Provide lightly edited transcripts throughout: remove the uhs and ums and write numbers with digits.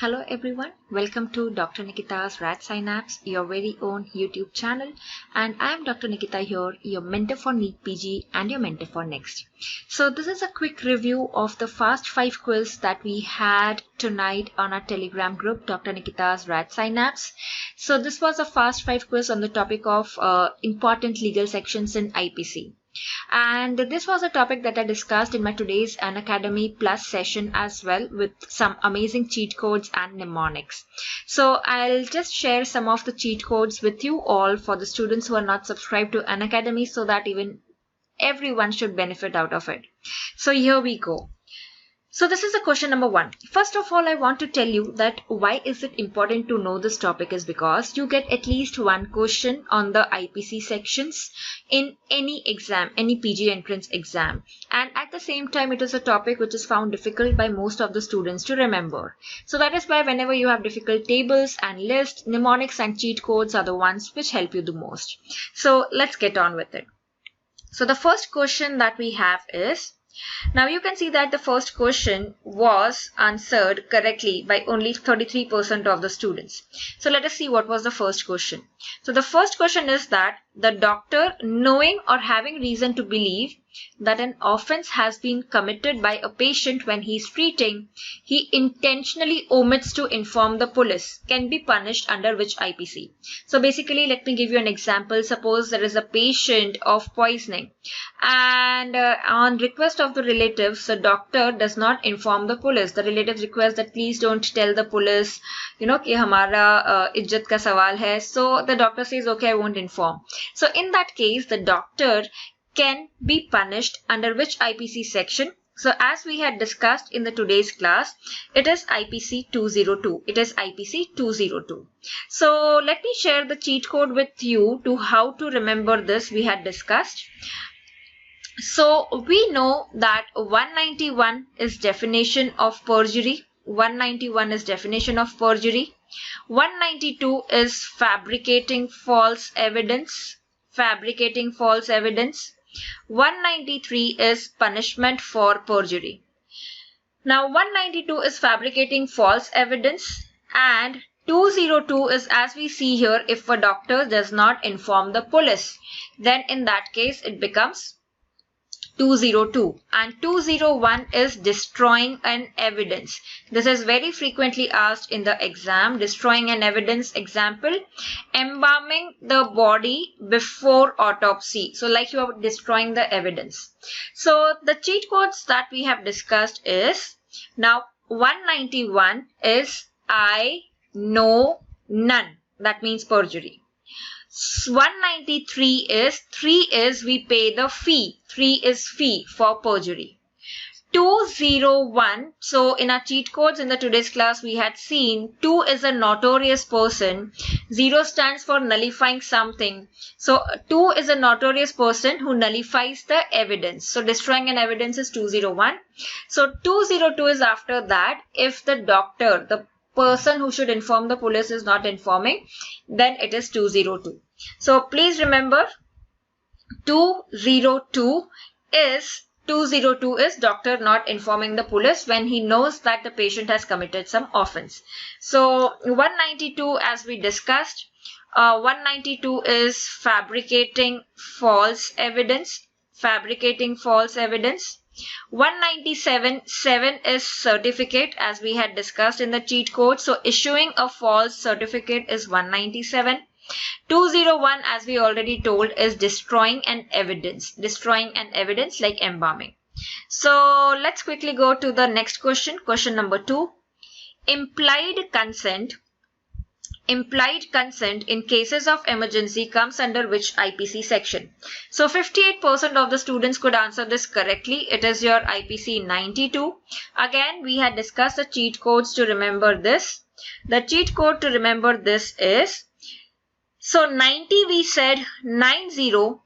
Hello everyone, welcome to Dr. Nikita's Rad Synapse, your very own YouTube channel, and I am Dr. Nikita here, your mentor for NEET PG and your mentor for Next. So this is a quick review of the Fast 5 quiz that we had tonight on our Telegram group, Dr. Nikita's Rad Synapse. So this was a Fast 5 quiz on the topic of important legal sections in IPC. And this was a topic that I discussed in my today's Unacademy Plus session as well, with some amazing cheat codes and mnemonics. So I'll just share some of the cheat codes with you all for the students who are not subscribed to Unacademy, so that even everyone should benefit out of it. So here we go. So this is the question number 1. First of all, I want to tell you that why is it important to know this topic is because you get at least one question on the IPC sections in any exam, any PG entrance exam. And at the same time, it is a topic which is found difficult by most of the students to remember. So that is why whenever you have difficult tables and lists, mnemonics and cheat codes are the ones which help you the most. So let's get on with it. So the first question that we have is, now you can see that the first question was answered correctly by only 33% of the students. So let us see what was the first question. So the first question is that the doctor, knowing or having reason to believe that an offense has been committed by a patient when he is treating, he intentionally omits to inform the police, can be punished under which IPC? So basically, let me give you an example. Suppose there is a patient of poisoning, and on request of the relatives, the doctor does not inform the police. The relatives request that please don't tell the police, कि हमारा इज्जत का सवाल है. So the doctor says, okay, I won't inform. So in that case, the doctor can be punished under which IPC section? So as we had discussed in the today's class, it is IPC 202. It is IPC 202. So let me share the cheat code with you to how to remember this we had discussed. So we know that 191 is definition of perjury. 191 is definition of perjury. 192 is fabricating false evidence. Fabricating false evidence. 193 is punishment for perjury. Now 192 is fabricating false evidence, and 202 is, as we see here, if a doctor does not inform the police, then in that case it becomes 202, and 201 is destroying an evidence. This is very frequently asked in the exam. Destroying an evidence, example, embalming the body before autopsy. So like you are destroying the evidence. So the cheat codes that we have discussed is, now 191 is I know none. That means perjury. 193 is, 3 is we pay the fee. 3 is fee for perjury. 201, so in our cheat codes in the today's class we had seen 2 is a notorious person. 0 stands for nullifying something. So 2 is a notorious person who nullifies the evidence. So destroying an evidence is 201. So 202 is after that. If the doctor, the person who should inform the police, is not informing, then it is 202. So please remember, 202 is doctor not informing the police when he knows that the patient has committed some offense. So 192, as we discussed, 192 is fabricating false evidence. Fabricating false evidence. 197, 7 is certificate, as we had discussed in the cheat code. So issuing a false certificate is 197. 201, as we already told, is destroying an evidence. Destroying an evidence like embalming. So let's quickly go to the next question. Question number 2. Implied consent. Implied consent in cases of emergency comes under which IPC section? So 58% of the students could answer this correctly. It is your IPC 92. Again, we had discussed the cheat codes to remember this. The cheat code to remember this is, so 90 we said, 90,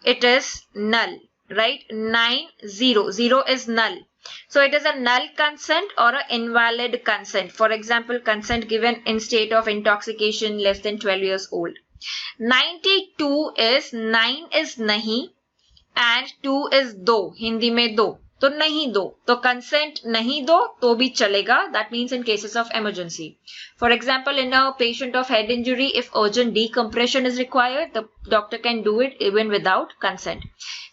it is null, right? 90, 0 is null. So it is a null consent or an invalid consent. For example, consent given in state of intoxication less than 12 years old. 92 is, 9 is nahi and 2 is do. Hindi mein do. तो नहीं दो, तो consent नहीं दो तो भी चलेगा. That means in cases of emergency. For example, in a patient of head injury, if urgent decompression is required, the doctor can do it even without consent.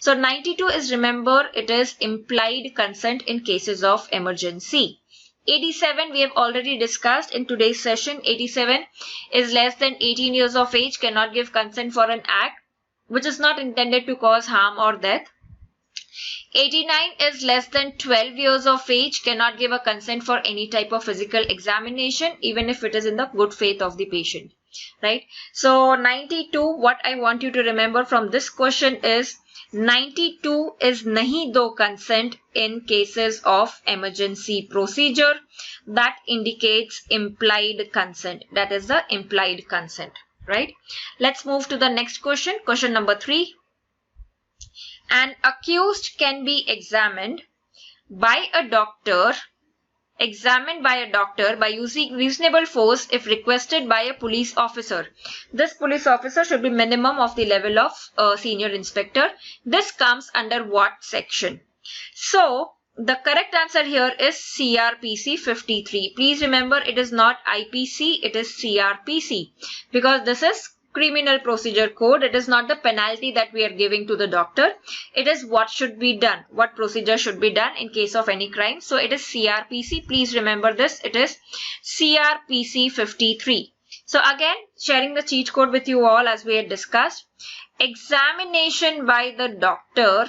So 92 is, remember, it is implied consent in cases of emergency. 87 we have already discussed in today's session. 87 is less than 18 years of age, cannot give consent for an act which is not intended to cause harm or death. 89 is less than 12 years of age, cannot give a consent for any type of physical examination even if it is in the good faith of the patient, right? So 92, what I want you to remember from this question is 92 is nahi do consent in cases of emergency procedure. That indicates implied consent. That is the implied consent, right? Let's move to the next question. Question number 3. An accused can be examined by a doctor by using reasonable force if requested by a police officer. This police officer should be minimum of the level of senior inspector. This comes under what section? So the correct answer here is CRPC 53. Please remember, it is not IPC, it is CRPC, because this is criminal procedure code. It is not the penalty that we are giving to the doctor. It is what should be done, what procedure should be done in case of any crime. So it is CRPC. Please remember this. It is CRPC 53. So again, sharing the cheat code with you all as we had discussed. Examination by the doctor,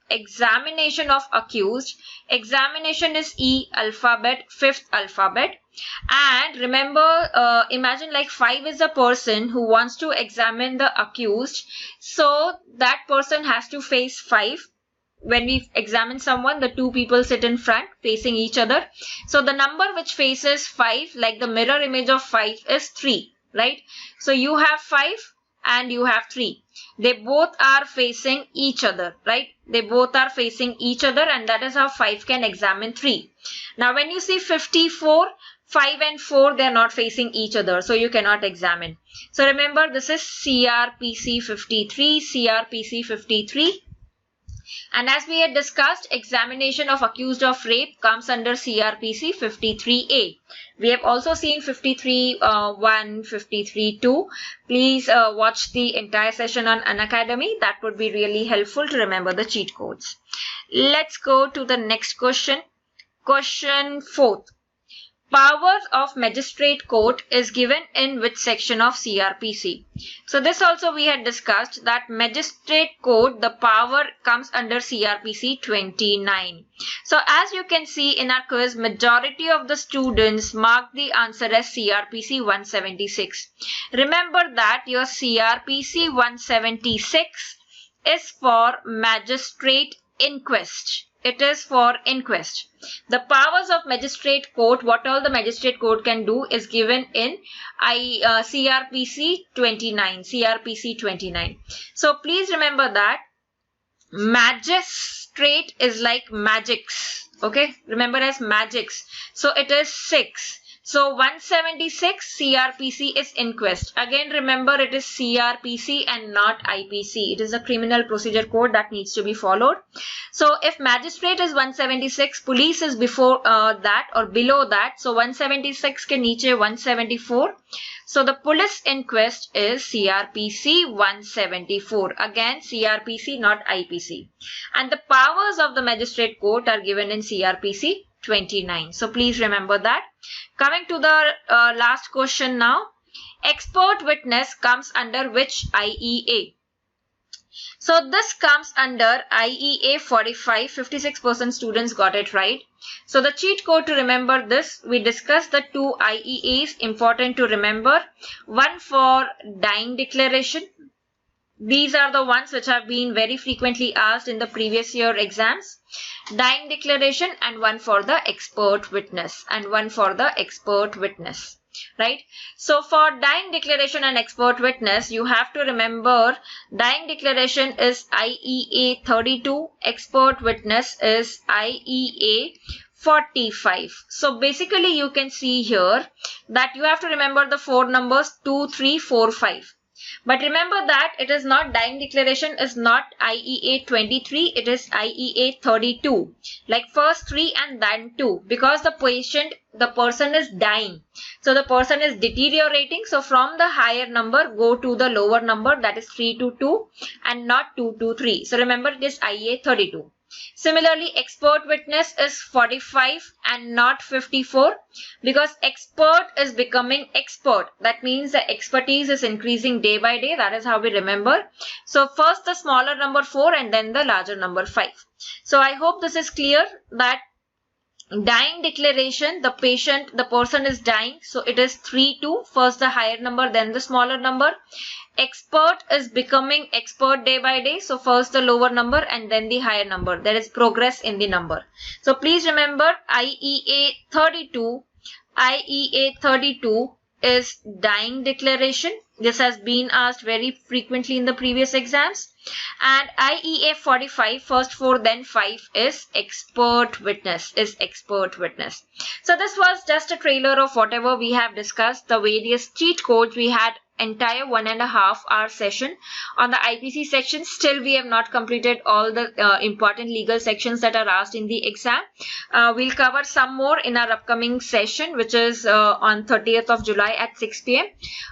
examination of accused, examination is E alphabet, 5th alphabet. And remember, imagine like 5 is a person who wants to examine the accused. So that person has to face 5. When we examine someone, the 2 people sit in front facing each other. So the number which faces 5, like the mirror image of 5, is 3, right? So you have 5 and you have 3. They both are facing each other, right? They both are facing each other, and that is how 5 can examine 3. Now when you see 54, 5 and 4, they are not facing each other, so you cannot examine. So remember, this is CRPC 53, CRPC 53. And as we had discussed, examination of accused of rape comes under CRPC 53A. We have also seen 53.1, 53.2. Please watch the entire session on Unacademy. That would be really helpful to remember the cheat codes. Let's go to the next question. Question 4. Powers of magistrate court is given in which section of CRPC? So this also we had discussed that magistrate court, the power comes under CRPC 29. So as you can see in our quiz, majority of the students mark the answer as CRPC 176. Remember that your CRPC 176 is for magistrate inquest. It is for inquest. The powers of magistrate court, what all the magistrate court can do, is given in CRPC 29. CRPC 29. So please remember that magistrate is like magics. Okay, remember as magics. So it is 6. So 176 CRPC is inquest. Again, remember, it is CRPC and not IPC. It is a criminal procedure code that needs to be followed. So if magistrate is 176, police is before that or below that. So 176 ke niche 174. So the police inquest is CRPC 174. Again, CRPC, not IPC. And the powers of the magistrate court are given in CRPC 29. So please remember that. Coming to the last question now. Expert witness comes under which IEA? So this comes under IEA 45. 56% students got it right. So the cheat code to remember this, we discussed the 2 IEAs, important to remember. One for dying declaration. These are the ones which have been very frequently asked in the previous year exams. Dying declaration, and one for the expert witness, right? So for dying declaration and expert witness, you have to remember dying declaration is IEA 32, expert witness is IEA 45. So basically you can see here that you have to remember the 4 numbers 2, 3, 4, 5. But remember that it is not dying declaration is not IEA 23, it is IEA 32. Like first 3 and then 2, because the person is dying. So the person is deteriorating. So from the higher number go to the lower number, that is 3 to 2 and not 2 to 3. So remember it is IEA 32. Similarly, expert witness is 45 and not 54, because expert is becoming expert. That means the expertise is increasing day by day. That is how we remember. So first the smaller number 4 and then the larger number 5. So I hope this is clear that dying declaration, the person is dying. So it is 3 2, first the higher number, then the smaller number. Expert is becoming expert day by day. So first the lower number and then the higher number. There is progress in the number. So please remember IEA 32. IEA 32 is dying declaration. This has been asked very frequently in the previous exams. And IEA 45, first 4 then 5 is expert witness, So this was just a trailer of whatever we have discussed, the various cheat codes. We had entire 1.5 hour session on the IPC section. Still we have not completed all the important legal sections that are asked in the exam. We'll cover some more in our upcoming session, which is on 30th of July at 6 p.m.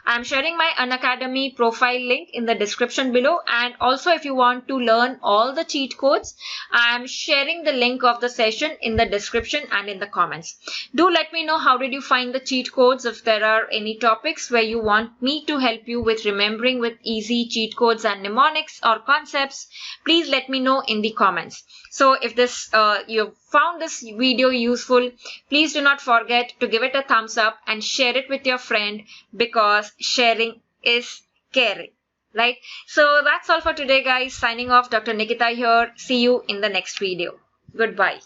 I'm sharing my Unacademy profile link in the description below, and also if you want to learn all the cheat codes, I'm sharing the link of the session in the description and in the comments. Do let me know how did you find the cheat codes. If there are any topics where you want me to help you with remembering with easy cheat codes and mnemonics or concepts, please let me know in the comments. So if this you found this video useful, please do not forget to give it a thumbs up and share it with your friend, because sharing is caring, right? So that's all for today, guys. Signing off, Dr. Nikita here. See you in the next video. Goodbye.